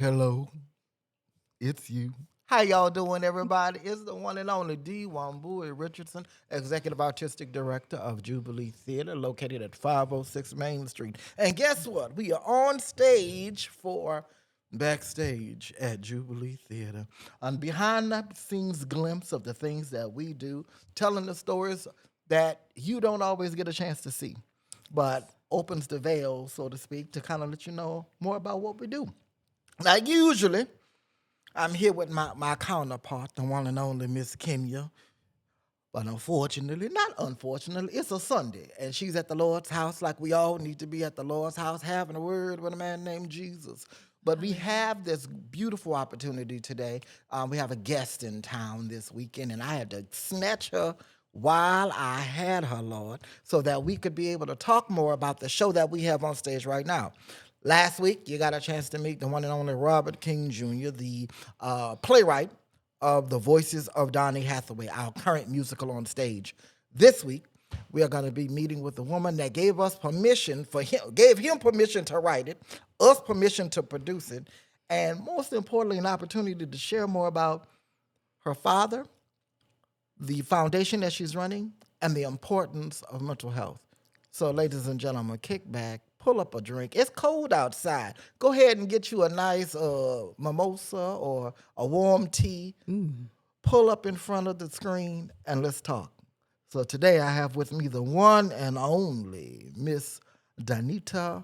Hello, it's you. How y'all doing, everybody? It's the one and only D. Wambui Richardson, Executive Artistic Director of Jubilee Theater, located at 506 Main Street. And guess what? We are on stage for Backstage at Jubilee Theater. And behind that scenes glimpse of the things that we do, telling the stories that you don't always get a chance to see, but opens the veil, so to speak, to kind of let you know more about what we do. Now, usually, I'm here with my counterpart, the one and only Miss Kenya. But unfortunately, not unfortunately, it's a Sunday, and she's at the Lord's house like we all need to be at the Lord's house, having a word with a man named Jesus. But we have this beautiful opportunity today. We have a guest in town this weekend, and I had to snatch her while I had her, Lord, so that we could be able to talk more about the show that we have on stage right now. Last week, you got a chance to meet the one and only Robert King Jr., the playwright of the Voices of Donny Hathaway, our current musical on stage. This week, we are going to be meeting with the woman that gave him permission to write it, us permission to produce it, and most importantly, an opportunity to share more about her father, the foundation that she's running, and the importance of mental health. So, ladies and gentlemen, kick back, pull up a drink. It's cold outside. Go ahead and get you a nice mimosa or a warm tea. Pull up in front of the screen and let's talk. So today I have with me the one and only Miss Donnita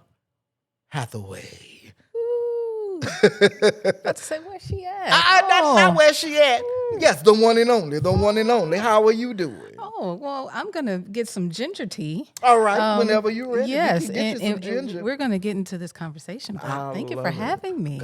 Hathaway. Ooh. About to say, where's she at? That's not where she at. Yes, the one and only, the one and only. How are you doing? Oh, well, I'm going to get some ginger tea. All right, whenever you're ready, Yes, we can get you some ginger. and we're going to get into this conversation. But thank you for having me.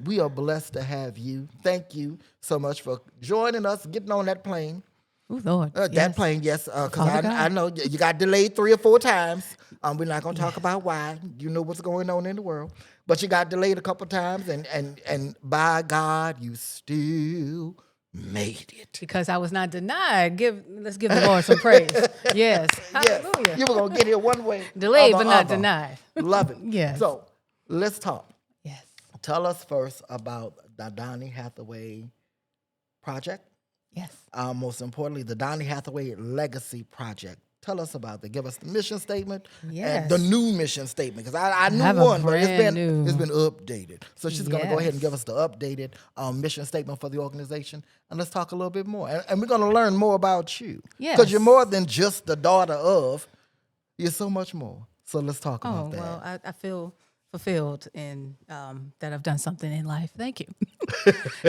We are blessed to have you. Thank you so much for joining us, getting on that plane. Oh, Lord. That plane, yes, because Father I know you got delayed 3 or 4 times. We're not going to talk about why. You know what's going on in the world. But you got delayed a couple times, and by God, you still made it. Because I was not denied. Let's give the Lord some praise. Yes. Hallelujah. Yes. You were going to get here one way. Delayed or but the not other. denied. Love it. Yes. So let's talk. Yes. Tell us first about the Donny Hathaway Project. Yes. Most importantly, the Donny Hathaway Legacy Project. Tell us about that. Give us the mission statement and the new mission statement, because I knew one, but it's been updated. So she's going to go ahead and give us the updated mission statement for the organization, and let's talk a little bit more. And we're going to learn more about you, because you're more than just the daughter of. You're so much more. So let's talk about that. Well, I feel fulfilled in that I've done something in life. Thank you.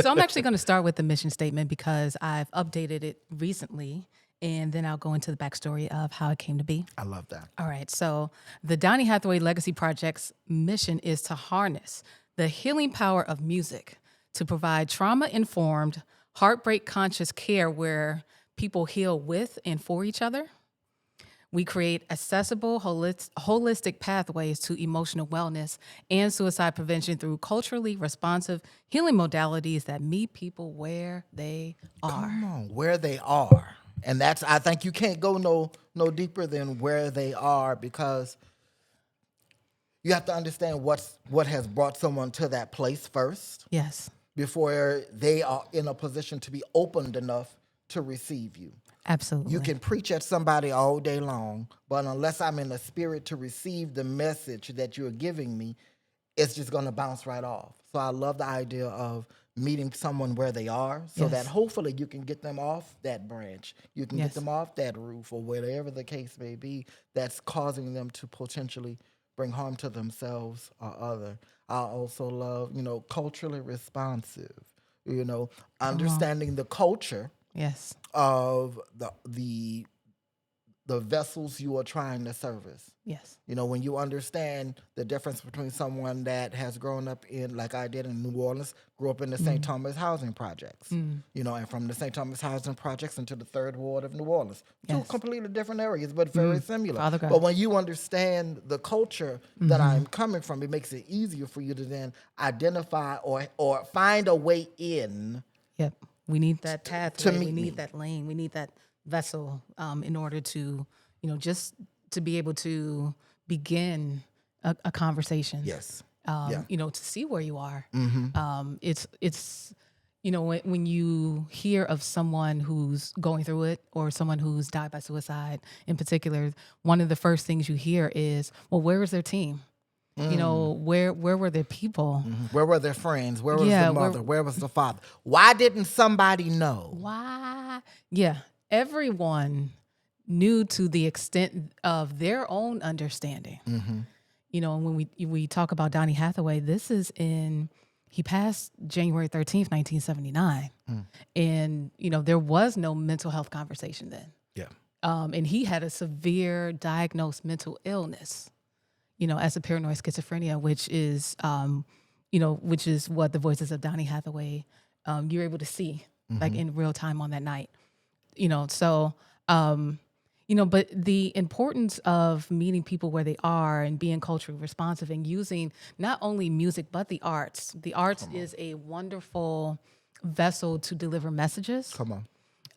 So I'm actually going to start with the mission statement because I've updated it recently, and then I'll go into the backstory of how it came to be. I love that. All right. So the Donny Hathaway Legacy Project's mission is to harness the healing power of music to provide trauma-informed, heartbreak-conscious care where people heal with and for each other. We create accessible, holistic pathways to emotional wellness and suicide prevention through culturally responsive healing modalities that meet people where they are. Come on, where they are. And I think you can't go no deeper than where they are, because you have to understand what has brought someone to that place first. Yes. Before they are in a position to be opened enough to receive you. Absolutely. You can preach at somebody all day long, but unless I'm in the spirit to receive the message that you're giving me, it's just going to bounce right off. So I love the idea of meeting someone where they are, so that hopefully you can get them off that branch. You can get them off that roof, or whatever the case may be that's causing them to potentially bring harm to themselves or other. I also love, culturally responsive, understanding the culture of the vessels you are trying to service. Yes. When you understand the difference between someone that has grown up in, like I did in New Orleans, grew up in the St. Thomas housing projects, and from the St. Thomas housing projects into the 3rd Ward of New Orleans. Two completely different areas, but very similar. But when you understand the culture that I'm coming from, it makes it easier for you to then identify or find a way in. Yep. We need that pathway. We need that lane. We need that vessel in order to, just to be able to begin a conversation. Yes. to see where you are. It's when you hear of someone who's going through it or someone who's died by suicide in particular, one of the first things you hear is, well, where was their team? Where were their people? Where were their friends? Where was the mother? Where was the father? Why didn't somebody know? Why? Yeah, everyone knew to the extent of their own understanding. When we talk about Donny Hathaway, he passed January 13th, 1979. And, there was no mental health conversation then. Yeah. And he had a severe diagnosed mental illness, as a paranoid schizophrenia, which is what the Voices of Donny Hathaway, you're able to see like in real time on that night, but the importance of meeting people where they are and being culturally responsive and using not only music, but the arts. The arts is a wonderful vessel to deliver messages. Come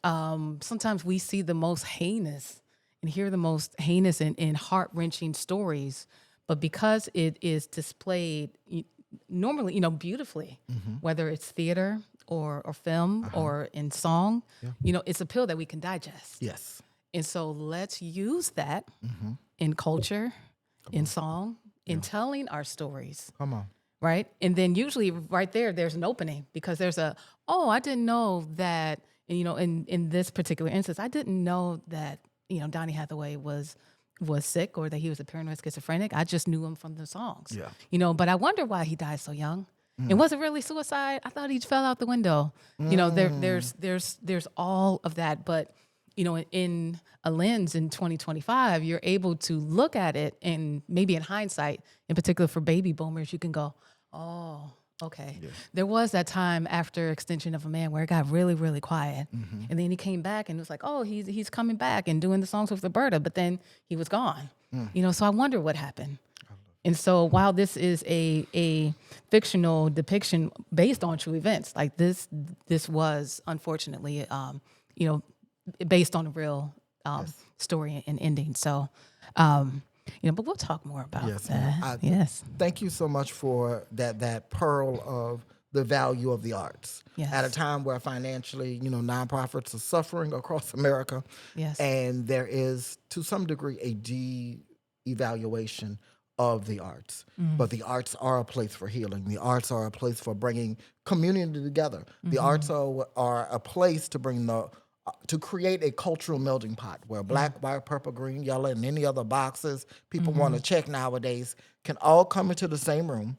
on. Sometimes we see the most heinous and hear the most heinous and heart-wrenching stories, but because it is displayed normally, beautifully, whether it's theater or film or in song, it's a pill that we can digest. Yes. And so let's use that in culture, in song, in telling our stories. Come on. Right? And then usually right there's an opening because there's I didn't know that, in this particular instance, I didn't know that, Donny Hathaway was sick or that he was a paranoid schizophrenic. I just knew him from the songs. Yeah. But I wonder why he died so young. It wasn't really suicide. I thought he fell out the window. There's all of that, but in a lens in 2025, you're able to look at it and maybe in hindsight, in particular for baby boomers, you can go, oh, okay. Yeah. There was that time after Extension of a Man where it got really, really quiet. And then he came back and it was like, oh, he's coming back and doing the songs with Roberta, but then he was gone. So I wonder what happened. And so while this is a fictional depiction based on true events, like this was unfortunately, based on a real story and ending. So, but we'll talk more about that. Yes. Thank you so much for that pearl of the value of the arts. Yes. At a time where financially, nonprofits are suffering across America. Yes. And there is, to some degree, a de-evaluation of the arts. But the arts are a place for healing. The arts are a place for bringing community together. The arts are a place to bring to create a cultural melting pot where black, white, purple, green, yellow, and any other boxes people want to check nowadays can all come into the same room,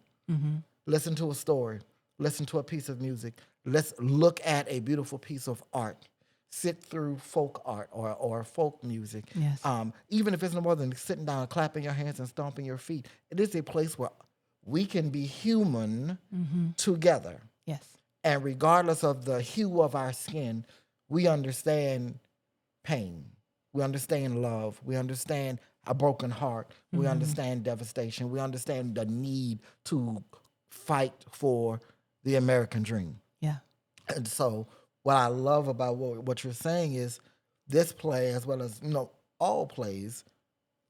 listen to a story, listen to a piece of music, let's look at a beautiful piece of art, sit through folk art or folk music. Yes. Even if it's no more than sitting down, clapping your hands and stomping your feet, it is a place where we can be human together. Yes. And regardless of the hue of our skin, we understand pain. We understand love. We understand a broken heart. We understand devastation. We understand the need to fight for the American dream. Yeah. And so what I love about what you're saying is this play, as well as, all plays,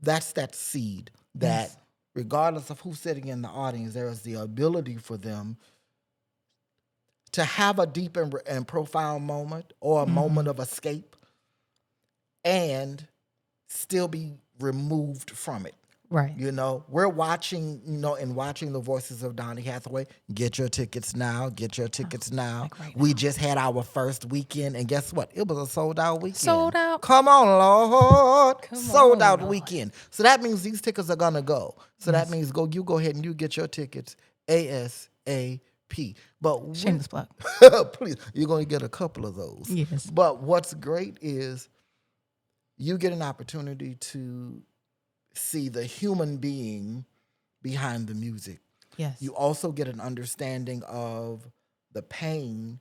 that's that seed that regardless of who's sitting in the audience, there is the ability for them to have a deep and profound moment or a moment of escape and still be removed from it. Right. We're watching, and watching the Voices of Donny Hathaway. Get your tickets now. Get your tickets now. Like right We now. just had our first weekend, and guess what? It was a sold-out weekend. Sold out. Come on, Lord. Sold-out Lord. weekend. So that means these tickets are going to go. So that means you go ahead and you get your tickets ASAP. But Shameless plug. please, you're going to get a couple of those. Yes. But what's great is you get an opportunity to see the human being behind the music. Yes. You also get an understanding of the pain.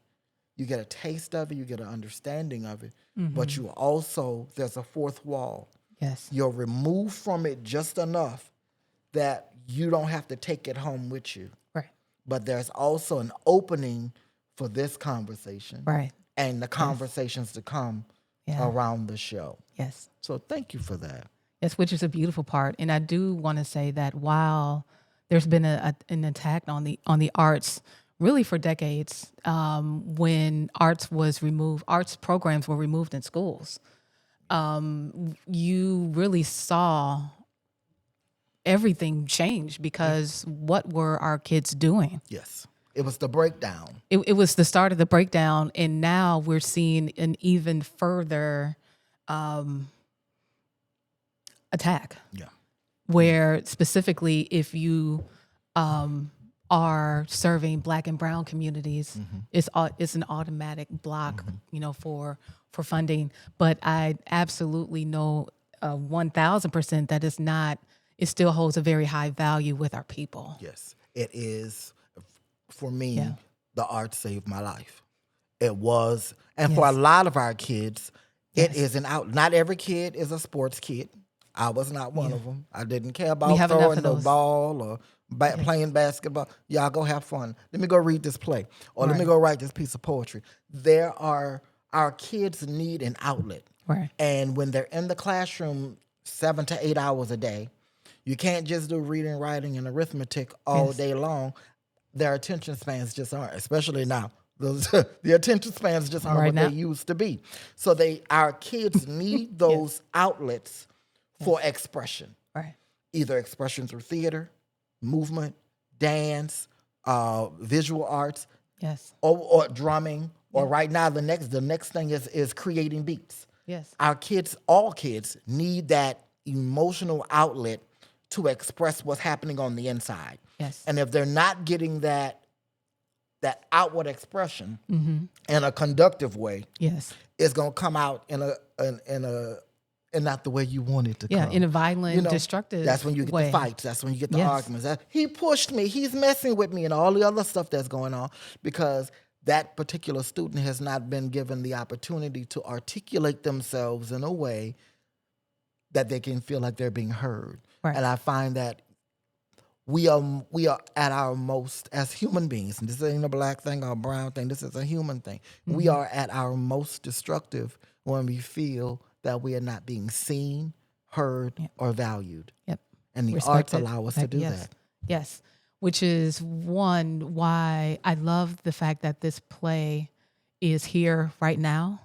You get a taste of it. You get an understanding of it. But you also, there's a fourth wall. Yes. You're removed from it just enough that you don't have to take it home with you. Right. But there's also an opening for this conversation. Right. And the conversations to come around the show. Yes. So thank you for that. Yes, which is a beautiful part. And I do want to say that while there's been an attack on the arts really for decades. When arts programs were removed in schools, you really saw everything change because what were our kids doing? Yes. It was the breakdown. It was the start of the breakdown, and now we're seeing an even further attack. Yeah. Where specifically, if you are serving Black and Brown communities, it's an automatic block, for funding. But I absolutely know 1,000% that it's not. It still holds a very high value with our people. Yes, it is. For me, the art saved my life. It was, and for a lot of our kids, it is an out. Not every kid is a sports kid. I was not one of them. I didn't care about throwing the ball or playing basketball. Y'all go have fun. Let me go read this play, or let me go write this piece of poetry. Our kids need an outlet. Right. And when they're in the classroom 7 to 8 hours a day, you can't just do reading, writing, and arithmetic all day long. Their attention spans just aren't, especially now. The attention spans just aren't what they used to be. So our kids need those outlets for expression. Right. Either expression through theater, movement, dance, visual arts, or drumming, or right now the next thing is creating beats. Yes. Our kids, all kids, need that emotional outlet to express what's happening on the inside. Yes. And if they're not getting that outward expression in a conductive way, it's gonna come out in not the way you want it to come. Yeah, in a violent, destructive way. That's when you get the fights. That's when you get the arguments. He pushed me. He's messing with me, and all the other stuff that's going on because that particular student has not been given the opportunity to articulate themselves in a way that they can feel like they're being heard. Right. And I find that we are at our most as human beings, and this ain't a Black thing or a brown thing, this is a human thing. We are at our most destructive when we feel that we are not being seen, heard, or valued. Yep. And the arts allow us to do that. Yes. Which is why I love the fact that this play is here right now.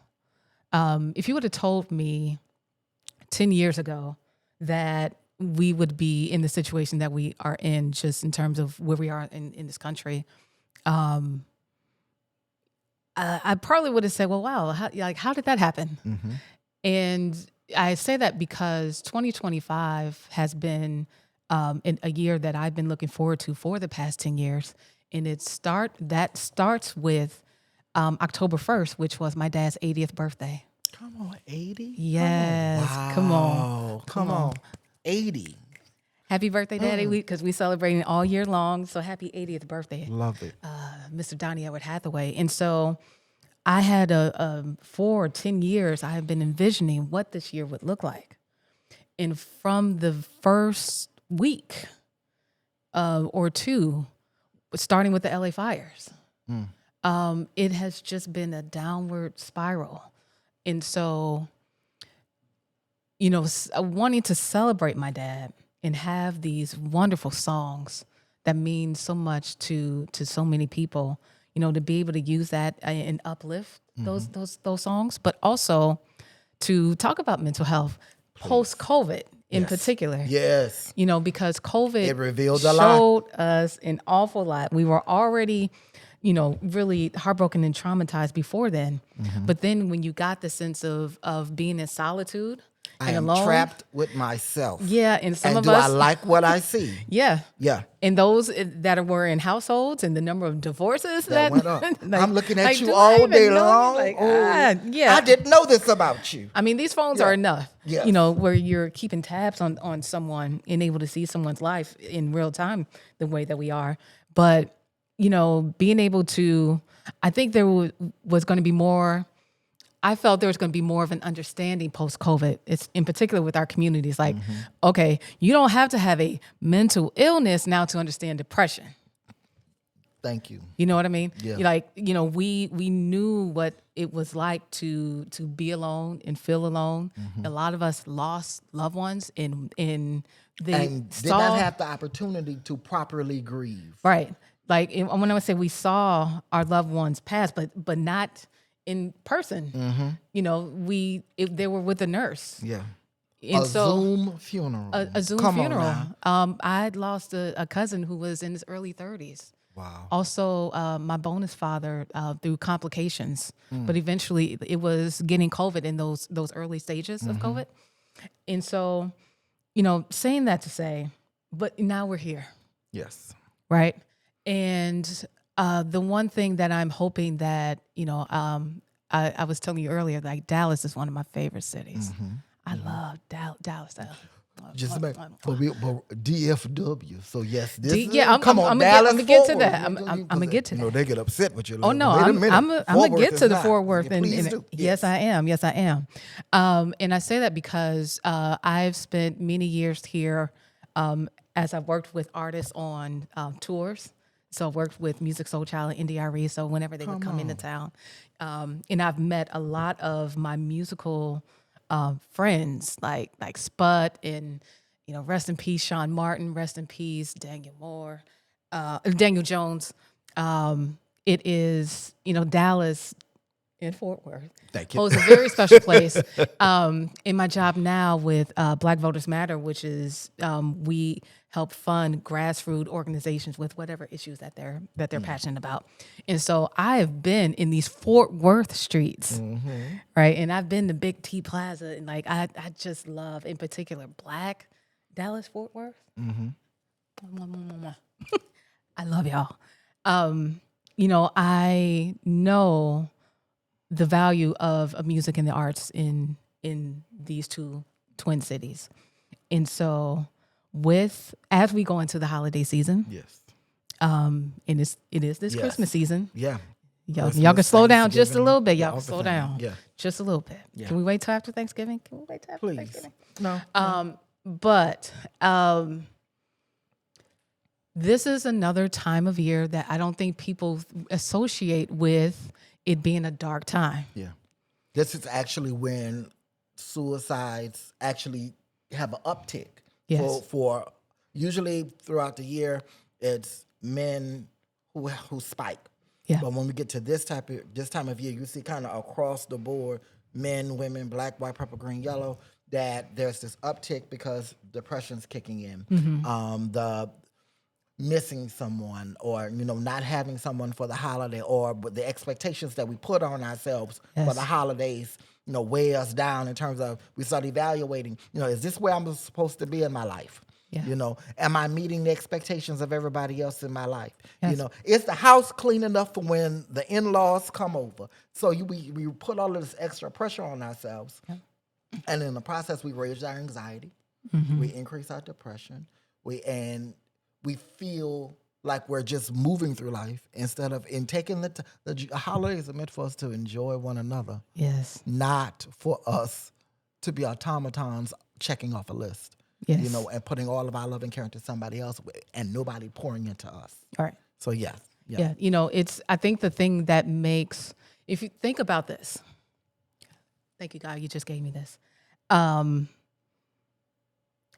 If you would have told me 10 years ago that we would be in the situation that we are in, just in terms of where we are in this country, I probably would have said, well, wow, how did that happen? And I say that because 2025 has been a year that I've been looking forward to for the past 10 years. And that starts with October 1st, which was my dad's 80th birthday. Come on, 80? Yes. Wow. Come on. 80. Happy birthday, Daddy, because we're celebrating all year long. So happy 80th birthday. Love it. Mr. Donny Hathaway. And so I had for 10 years, I have been envisioning what this year would look like. And from the first week or two, starting with the LA fires, it has just been a downward spiral. And so, wanting to celebrate my dad and have these wonderful songs that mean so much to so many people, to be able to use that and uplift those songs, but also to talk about mental health post-COVID in particular. Yes. Because COVID it revealed showed us an awful lot. We were already really heartbroken and traumatized before then. But then when you got the sense of being in solitude and alone. I am trapped with myself. Yeah, and some of do us. I like what I see? Yeah. Yeah. And those that were in households and the number of divorces that went up. I'm looking at you all day long. Yeah. I didn't know this about you. I mean, these phones are enough. Yes. Where you're keeping tabs on someone and able to see someone's life in real time the way that we are. But being able to, I think there was going to be more. I felt there was going to be more of an understanding post-COVID. It's in particular with our communities. Like, okay, you don't have to have a mental illness now to understand depression. Thank you. You know what I mean? Yeah. Like, we knew what it was like to be alone and feel alone. A lot of us lost loved ones and they And did not have the opportunity to properly grieve. right. Like when I would say we saw our loved ones pass, but not in person. They were with a nurse. Yeah. And Zoom funeral. A Zoom Come on funeral. now. I had lost a cousin who was in his early 30s. Wow. Also, my bonus father through complications, but eventually it was getting COVID in those early stages of COVID. And so, saying that to say, but now we're here, Yes. right? And the one thing that I'm hoping that, I was telling you earlier, like Dallas is one of my favorite cities. I love Dallas. Just but DFW. So yes, this is, I'm gonna get to that. I'm gonna get to that. They get upset with you. Oh no, I'm gonna get to the Fort Worth, and yes, I am. Yes, I am. And I say that because I've spent many years here as I've worked with artists on tours. So I've worked with Music Soul Child and NDRE. So whenever they would come into town, and I've met a lot of my musical friends like Spud and rest in peace Sean Martin, rest in peace Daniel Jones. It is Dallas and Fort Worth. Thank you. Holds a very special place in my job now with Black Voters Matter, which is we help fund grassroots organizations with whatever issues that they're passionate about. And so I have been in these Fort Worth streets, right? And I've been to Big T Plaza, and like I just love, in particular, Black Dallas Fort Worth. I love y'all. I know the value of music and the arts in these two twin cities. And so as we go into the holiday season, Yes. and it is this Christmas season. Yeah. Y'all can slow down just a little bit. Y'all can All the slow time. down. Yeah. Just a little bit. Yeah. Can we wait till after Thanksgiving? Please. Thanksgiving? No. But this is another time of year that I don't think people associate with it being a dark time. Yeah. This is actually when suicides actually have an uptick. Yes. For usually throughout the year, it's men who spike. Yeah. But when we get to this time of year, you see kind of across the board, men, women, black, white, purple, green, yellow, that there's this uptick because depression's kicking in. The missing someone, or not having someone for the holiday, or the expectations that we put on ourselves for the holidays, weigh us down in terms of we start evaluating, is this where I'm supposed to be in my life? Yeah. Am I meeting the expectations of everybody else in my life? Yes. Is the house clean enough for when the in-laws come over? So we put all of this extra pressure on ourselves. Yeah. And in the process, we raise our anxiety. We increase our depression. We feel like we're just moving through life instead of taking the holidays are meant for us to enjoy one another. Yes. Not for us to be automatons checking off a list. Yes. And putting all of our love and care into somebody else and nobody pouring into us. All right. So yeah. Yeah. I think the thing that makes, if you think about this, thank you, God, you just gave me this.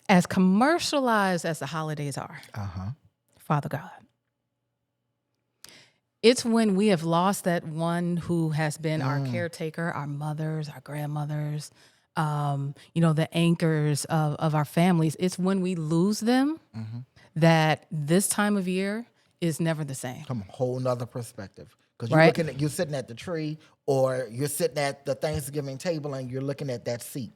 As commercialized as the holidays are, Father God, it's when we have lost that one who has been our caretaker, our mothers, our grandmothers, the anchors of our families. It's when we lose them that this time of year is never the same. From a whole nother perspective. Because you're sitting at the tree, or you're sitting at the Thanksgiving table and you're looking at that seat.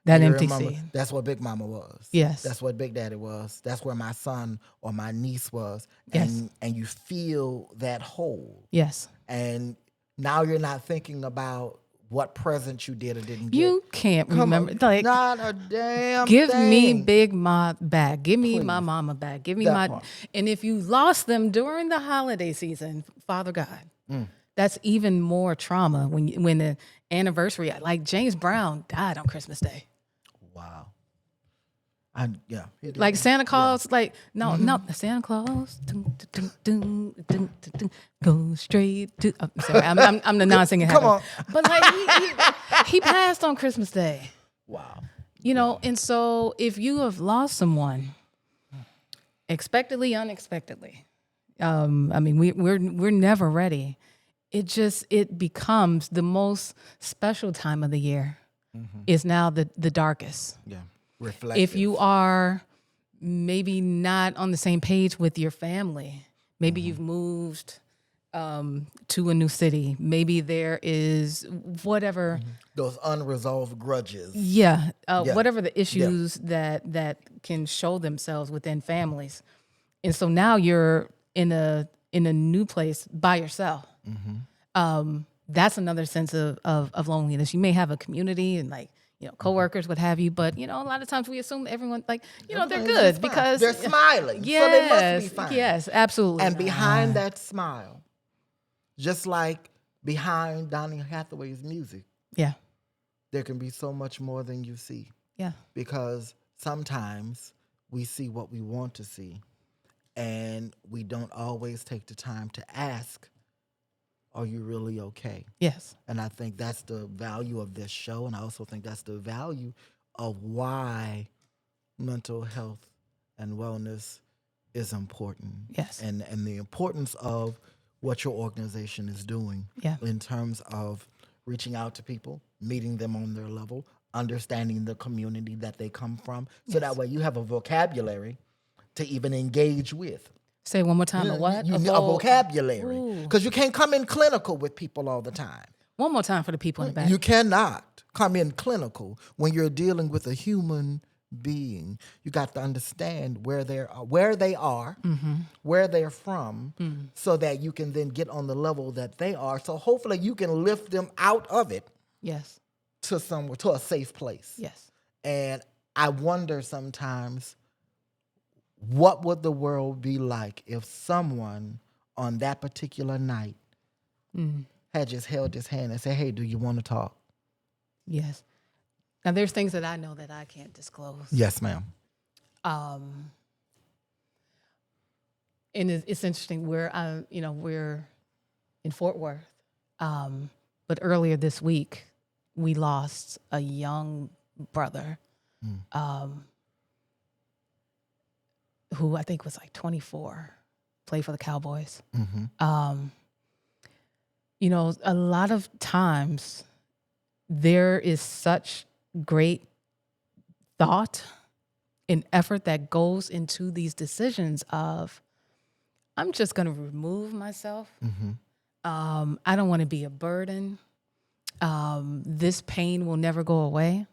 That empty seat. That's what Big Mama was. Yes. That's what Big Daddy was. That's where my son or my niece was. Yes. And you feel that hole. Yes. And now you're not thinking about what present you did or didn't get. You can't remember. Like, not a damn give thing. me Big Ma back. Give me Please. my mama back. Give me That my. part. And if you lost them during the holiday season, Father God, that's even more trauma when the anniversary. Like James Brown died on Christmas Day. Wow. Yeah. He did. Like Santa Claus, like no, Santa Claus, go straight to. Oh, sorry, I'm the non-singing. Come on. But like he passed on Christmas Day. Wow. You know, and so if you have lost someone, expectedly, unexpectedly, I mean, we're never ready. It becomes the most special time of the year. Is now the darkest. Yeah. Reflective. If you are maybe not on the same page with your family, maybe you've moved to a new city, maybe there is whatever those unresolved grudges. Yeah, whatever the issues that can show themselves within families, and so now you're in a new place by yourself. That's another sense of loneliness. You may have a community and like coworkers, what have you, but a lot of times we assume that everyone they're good because they're smiling. Yes, so they must be fine. Yes, absolutely. And behind that smile, just like behind Donny Hathaway's music, there can be so much more than you see. Yeah. Because sometimes we see what we want to see, and we don't always take the time to ask, are you really okay? Yes. And I think that's the value of this show, and I also think that's the value of why mental health and wellness is important. Yes. And the importance of what your organization is doing in terms of reaching out to people, meeting them on their level, understanding the community that they come from, so that way you have a vocabulary to even engage with. Say it one more time. A what? A vocabulary. Because you can't come in clinical with people all the time. One more time for the people in the back. You cannot come in clinical when you're dealing with a human being. You got to understand where they are, where they're from, so that you can then get on the level that they are. So hopefully you can lift them out of it. Yes. To somewhere, to a safe place. Yes. And I wonder sometimes, what would the world be like if someone on that particular night had just held his hand and said, hey, do you want to talk? Yes. Now, there's things that I know that I can't disclose. Yes, ma'am. And it's interesting. We're in Fort Worth, but earlier this week we lost a young brother, who I think was like 24, played for the Cowboys. A lot of times there is such great thought and effort that goes into these decisions of, I'm just going to remove myself. I don't want to be a burden. This pain will never go away.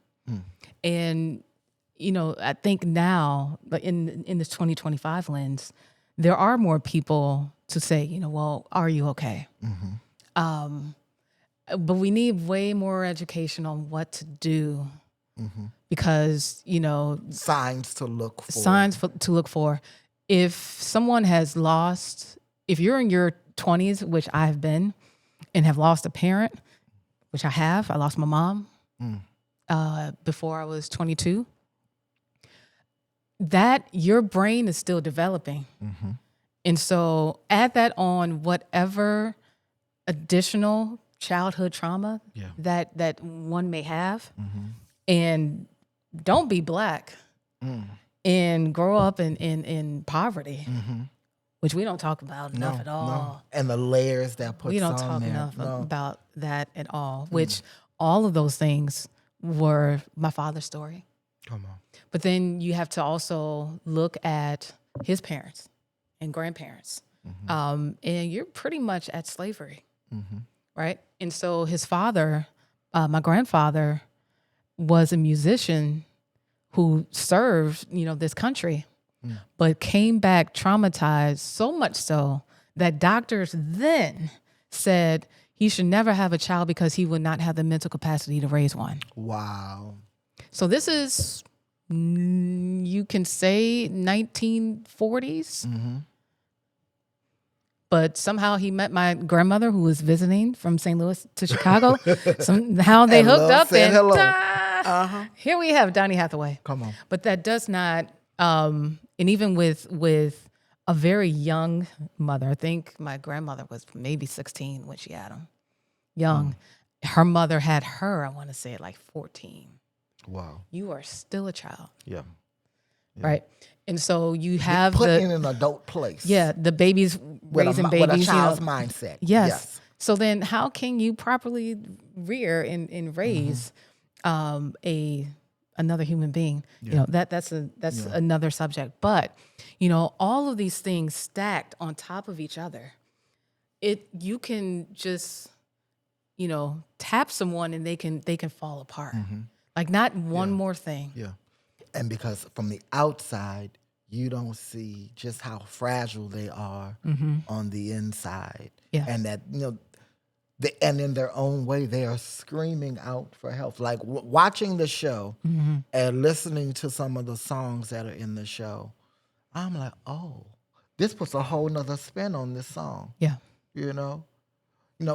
And I think now, in this 2025 lens, there are more people to say, well, are you okay? But we need way more education on what to do, because signs to look for. To look for. If someone has lost, if you're in your 20s, which I've been, and have lost a parent, which I lost my mom before I was 22. That your brain is still developing. And so add that on whatever additional childhood trauma that one may have, and don't be Black and grow up in poverty, which we don't talk about enough at all. No. And the layers that puts on there. We don't talk enough about that at all, which all of those things were my father's story. Come on. But then you have to also look at his parents and grandparents. And you're pretty much at slavery, right? And so his father, my grandfather, was a musician who served, this country, but came back traumatized, so much so that doctors then said he should never have a child because he would not have the mental capacity to raise one. Wow. So this is, you can say 1940s. But somehow he met my grandmother, who was visiting from St. Louis to Chicago. Somehow they hooked up, and Here we have Donny Hathaway. Come on. But that does not, and even with a very young mother, I think my grandmother was maybe 16 when she had him. Young. Her mother had her, I want to say at like 14. Wow. You are still a child. Yeah. Right? And so you have put in an adult place. Yeah, the baby's raising babies. With a child's mindset. Yes. So then how can you properly rear and raise another human being? Yeah. You know, that's another subject. But, you know, all of these things stacked on top of each other, you can just, you know, tap someone and they can fall apart. Like not one more thing. Yeah. And because from the outside, you don't see just how fragile they are on the inside. Yeah. And that, you know, and in their own way, they are screaming out for help. Like watching the show and listening to some of the songs that are in the show, I'm like, oh, this puts a whole nother spin on this song. Yeah. You know,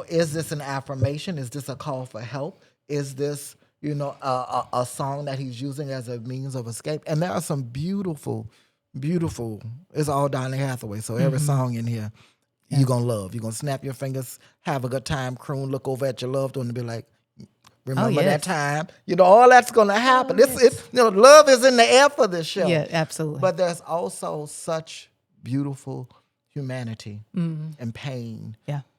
is this an affirmation? Is this a call for help? Is this, you know, a song that he's using as a means of escape? And there are some beautiful, it's all Donny Hathaway. So every song in here, you're going to love. You're going to snap your fingers, have a good time, croon, look over at your loved one and be like, remember that time? You know, all that's going to happen. It's you know, love is in the air for this show. Yeah, absolutely. But there's also such beautiful humanity and pain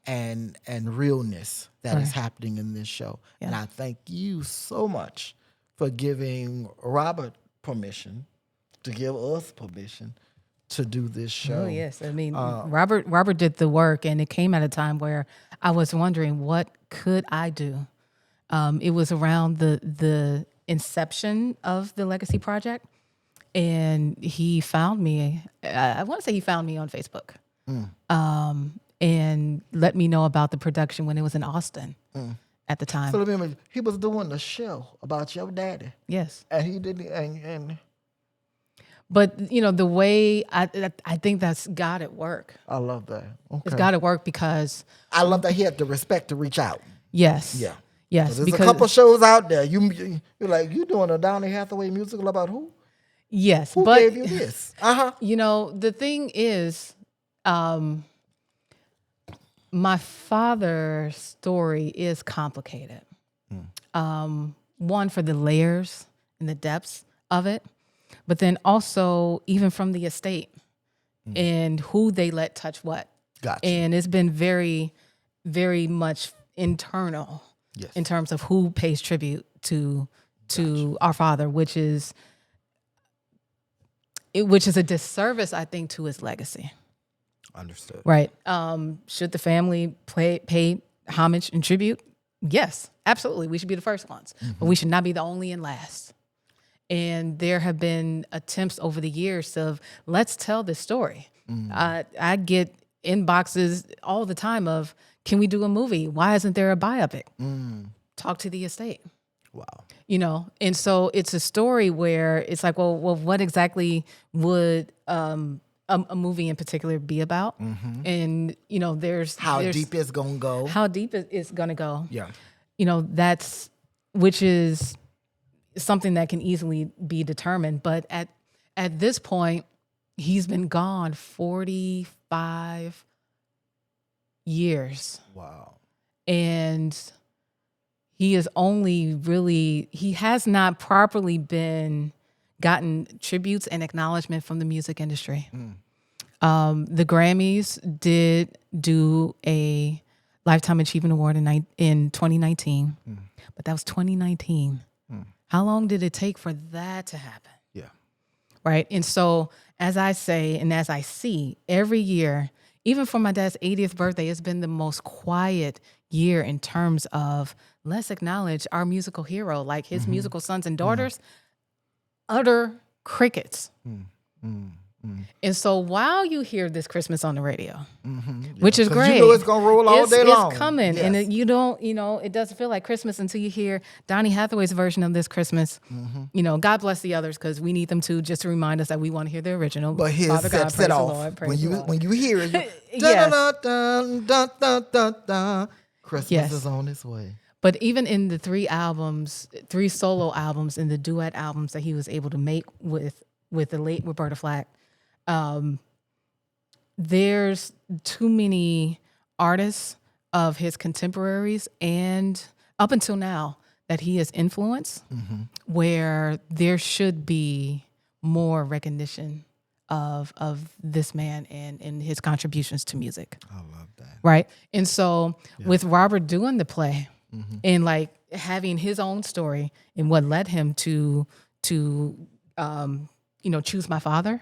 and realness that is happening in this show. Yeah. And I thank you so much for giving Robert permission to give us permission to do this show. Oh, yes. I mean, Robert did the work, and it came at a time where I was wondering, what could I do? It was around the inception of the Legacy Project, and he found me. I want to say he found me on Facebook, and let me know about the production when it was in Austin at the time. So remember, he was doing the show about your daddy. Yes, and he didn't. And but you know, the way I think that's God at work. I love that. Okay. It's God at work because I love that he had the respect to reach out. Yes. Yeah. Yes. So there's a couple shows out there. You're like, you doing a Donny Hathaway musical about who? Yes. Who gave you this? You know, the thing is, my father's story is complicated. One, for the layers and the depths of it, but then also even from the estate and who they let touch what. Gotcha. And it's been very, very much internal in terms of who pays tribute to our father, which is a disservice, I think, to his legacy. Understood. Right. Should the family pay homage and tribute? Yes, absolutely. We should be the first ones, but we should not be the only and last. And there have been attempts over the years of, let's tell this story. I get inboxes all the time of, can we do a movie? Why isn't there a biopic? Talk to the estate. Wow. You know, and so it's a story where it's like, well, what exactly would a movie in particular be about? And, you know, there's how deep it's going to go. How deep it's going to go. Yeah. You know, which is something that can easily be determined. But at this point, he's been gone 45 years. Wow. And he has not properly gotten tributes and acknowledgement from the music industry. The Grammys did do a Lifetime Achievement Award in 2019, but that was 2019. How long did it take for that to happen? Yeah. Right. And so, as I say, and as I see every year, even for my dad's 80th birthday, it's been the most quiet year in terms of, let's acknowledge our musical hero, like his musical sons and daughters, utter crickets. And so while you hear this Christmas on the radio, which is great, you know it's going to roll all day long. It's coming. Yes. And you don't, you know, it doesn't feel like Christmas until you hear Donny Hathaway's version of this Christmas. You know, God bless the others, because we need them to, just to remind us that we want to hear the original. But his Father God, set off. Lord, when you hear it, Yes. dun, dun, dun, dun, dun, dun. Christmas is on its way. But even in the three solo albums and the duet albums that he was able to make with the late Roberta Flack, there's too many artists of his contemporaries and up until now that he has influenced, where there should be more recognition of this man and his contributions to music. I love that. Right. And so with Robert doing the play and like having his own story and what led him to choose my father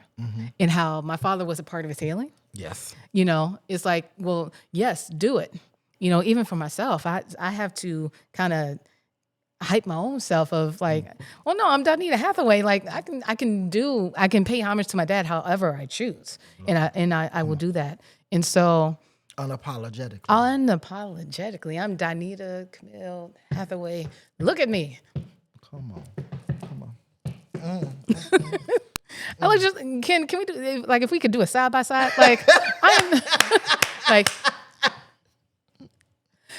and how my father was a part of his healing. Yes. It's like, well, yes, do it. Even for myself, I have to kind of hype my own self of like, well, no, I'm Donnita Hathaway. Like I can pay homage to my dad however I choose. And I will do that. And so Unapologetically, I'm Donnita Camille Hathaway. Look at me. Come on. I like just can we do like if we could do a side by side like I'm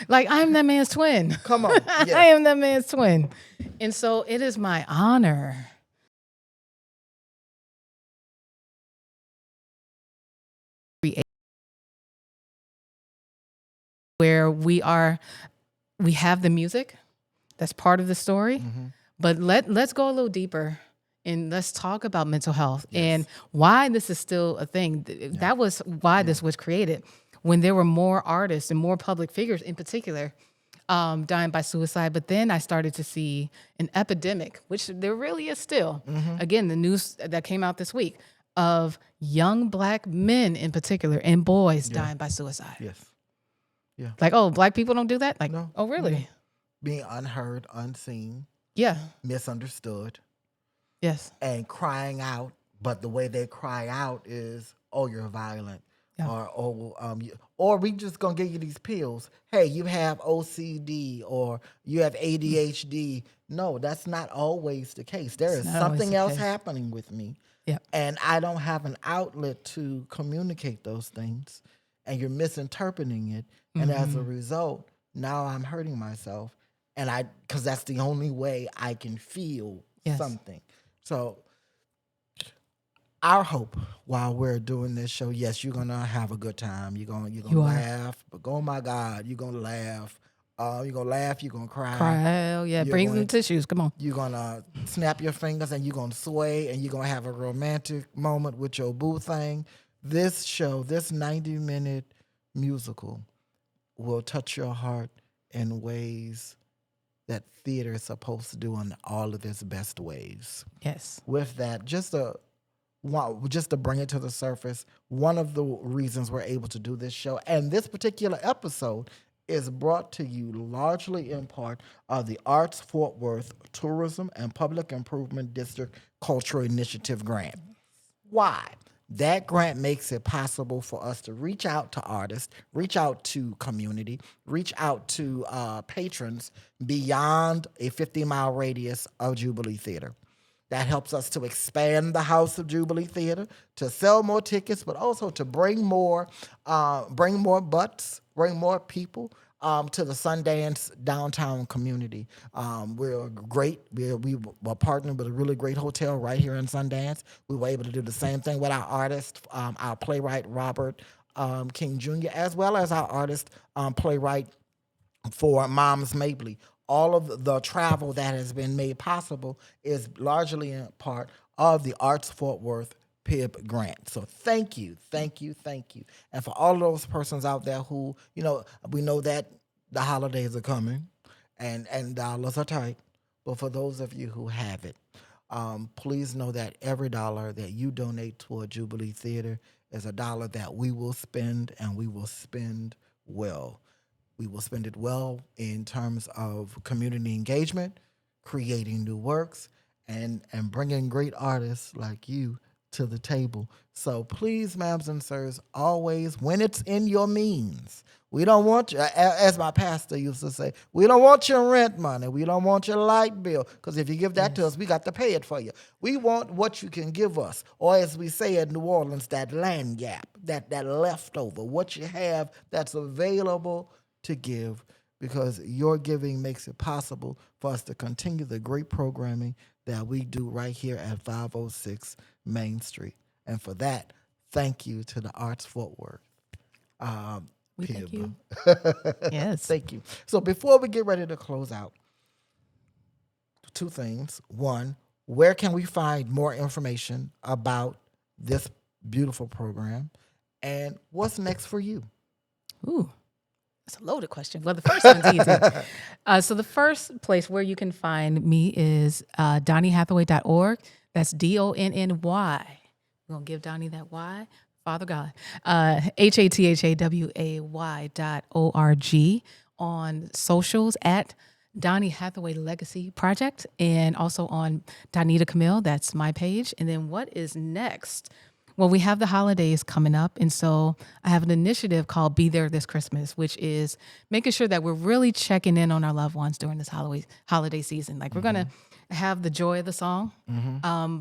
like I'm that man's twin. Come on. Yeah. I am that man's twin. And so it is my honor where we have the music that's part of the story, but let's go a little deeper and let's talk about mental health and why this is still a thing. That was why this was created, when there were more artists and more public figures in particular dying by suicide. But then I started to see an epidemic, which there really is still. Again, the news that came out this week of young Black men in particular and boys dying by suicide. Yes. Yeah. Like, oh, Black people don't do that? Like, No. oh, really? Yeah. Being unheard, unseen, Yeah. misunderstood, Yes. and crying out. But the way they cry out is, "Oh, you're violent," or we just gonna give you these pills. Hey, you have OCD or you have ADHD. No, that's not always the case. There is not always something the else case. happening with me. Yeah. And I don't have an outlet to communicate those things, and you're misinterpreting it. And as a result, now I'm hurting myself, and because that's the only way I can feel something. So our hope while we're doing this show, yes, you're gonna have a good time. You're gonna laugh, but oh my God, you're gonna laugh. You're gonna laugh. You're gonna cry. Hell yeah. Bring some tissues. Come on. You're gonna snap your fingers and you're gonna sway and you're gonna have a romantic moment with your boo thing. This show, this 90-minute musical, will touch your heart in ways that theater is supposed to do in all of its best ways. Yes. With that, just to bring it to the surface, one of the reasons we're able to do this show and this particular episode is brought to you largely in part of the Arts Fort Worth Tourism and Public Improvement District Cultural Initiative Grant. Why? That grant makes it possible for us to reach out to artists, reach out to community, reach out to patrons beyond a 50-mile radius of Jubilee Theater. That helps us to expand the House of Jubilee Theater, to sell more tickets, but also to bring more butts, bring more people to the Sundance downtown community. We're great. We were partnered with a really great hotel right here in Sundance. We were able to do the same thing with our artist, our playwright Robert King Jr., as well as our artist playwright for Moms Mabley. All of the travel that has been made possible is largely in part of the Arts Fort Worth PIB grant. So thank you. And for all of those persons out there who, we know that the holidays are coming and dollars are tight, but for those of you who have it, please know that every dollar that you donate toward Jubilee Theater is a dollar that we will spend, and we will spend well. We will spend it well in terms of community engagement, creating new works, and bringing great artists like you to the table. So please, ma'ams and sirs, always, when it's in your means, we don't want you, as my pastor used to say, we don't want your rent money. We don't want your light bill, because if you give that to us, we got to pay it for you. We want what you can give us, or as we say in New Orleans, that land gap, that leftover, what you have that's available to give. because your giving makes it possible for us to continue the great programming that we do right here at 506 Main Street. And for that, thank you to the Arts Fort Worth. We thank you. Pib. Yes. Thank you. So before we get ready to close out, two things. One, where can we find more information about this beautiful program? And what's next for you? Ooh, that's a loaded question. Well, the first one's easy. So the first place where you can find me is DonnyHathaway.org. That's DONNY. We're going to give Donny that Y. Father God. HATHAWAY.org. On socials at Donny Hathaway Legacy Project, and also on Donnita Camille. That's my page. And then what is next? Well, we have the holidays coming up, and so I have an initiative called Be There This Christmas, which is making sure that we're really checking in on our loved ones during this holiday season. Like, we're going to have the joy of the song,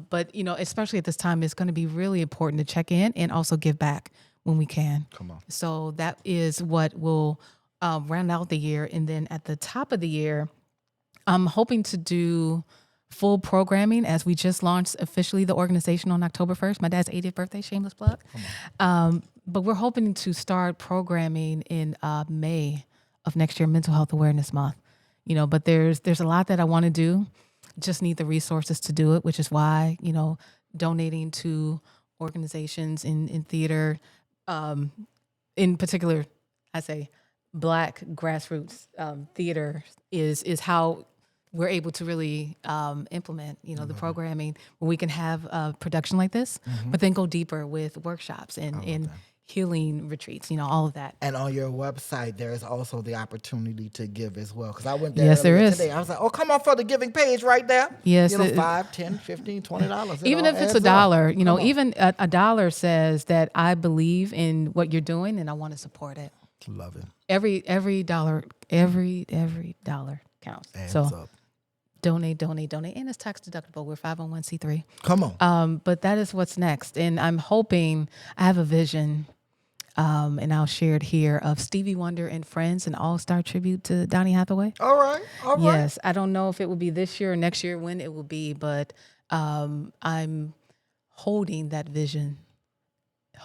but, especially at this time, it's going to be really important to check in and also give back when we can. Come on. So that is what will round out the year. And then at the top of the year, I'm hoping to do full programming, as we just launched officially the organization on October 1st. My dad's 80th birthday, shameless plug. But we're hoping to start programming in May of next year, Mental Health Awareness Month. But there's a lot that I want to do. Just need the resources to do it, which is why, donating to organizations in theater, in particular, I say Black grassroots theater is how we're able to really implement, the programming where we can have production like this, but then go deeper with workshops and healing retreats, all of that. And on your website, there is also the opportunity to give as well. Because I went there Yes, there earlier is. today. I was like, oh, come on for the giving page right there. Yes. $5, $10, $15, $20. Even if it's $1, even a dollar says that I believe in what you're doing and I want to support it. Love it. Every dollar counts. Adds So up. donate, and it's tax deductible. We're 501c3. Come on. But that is what's next, and I'm hoping I have a vision, and I'll share it here, of Stevie Wonder and Friends, an all-star tribute to Donny Hathaway. All right. Yes, I don't know if it will be this year or next year, when it will be, but I'm holding that vision.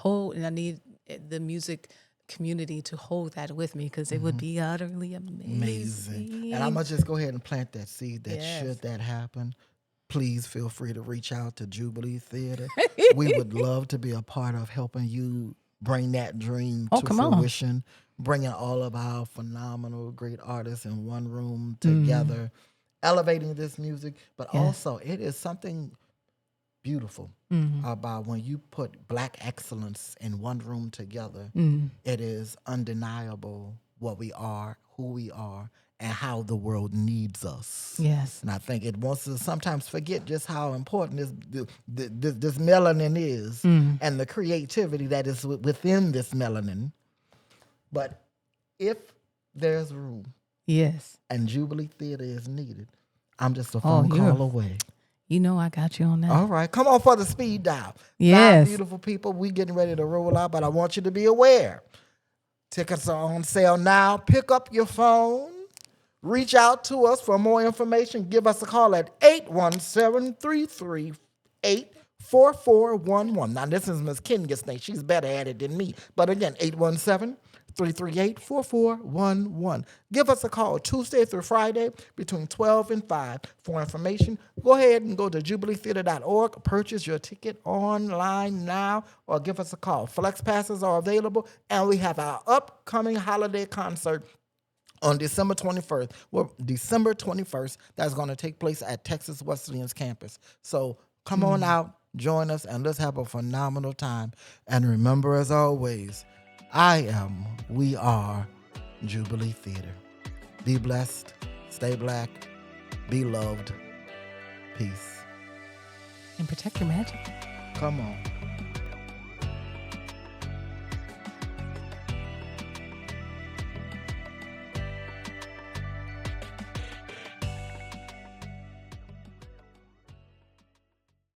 And I need the music community to hold that with me, because it would be utterly amazing. And I'm going to just go ahead and plant that seed that Yes. should that happen, please feel free to reach out to Jubilee Theater. We would love to be a part of helping you bring that dream to fruition, bringing all of our phenomenal, great artists in one room together, elevating this music. But also, it is something beautiful about when you put Black excellence in one room together. It is undeniable what we are, who we are, and how the world needs us. Yes. And I think it wants to sometimes forget just how important this melanin is, and the creativity that is within this melanin. But if there's room, Yes. and Jubilee Theater is needed, I'm just a phone call away. I got you on that. All right, come on for the speed dial. Yes. 5 beautiful people, we getting ready to roll out, but I want you to be aware. Tickets are on sale now. Pick up your phone. Reach out to us for more information. Give us a call at 817-338-4411. Now, this is Ms. Kenya's name. She's better at it than me. But again, 817-338-4411. Give us a call Tuesday through Friday between 12 and 5 for information. Go ahead and go to jubileetheater.org. Purchase your ticket online now, or give us a call. Flex passes are available, and we have our upcoming holiday concert on December 21st. Well, December 21st, that's going to take place at Texas Wesleyan's campus. So come on out, join us, and let's have a phenomenal time. And remember, as always, we are Jubilee Theater. Be blessed, stay Black, be loved. Peace. And protect your magic. Come on.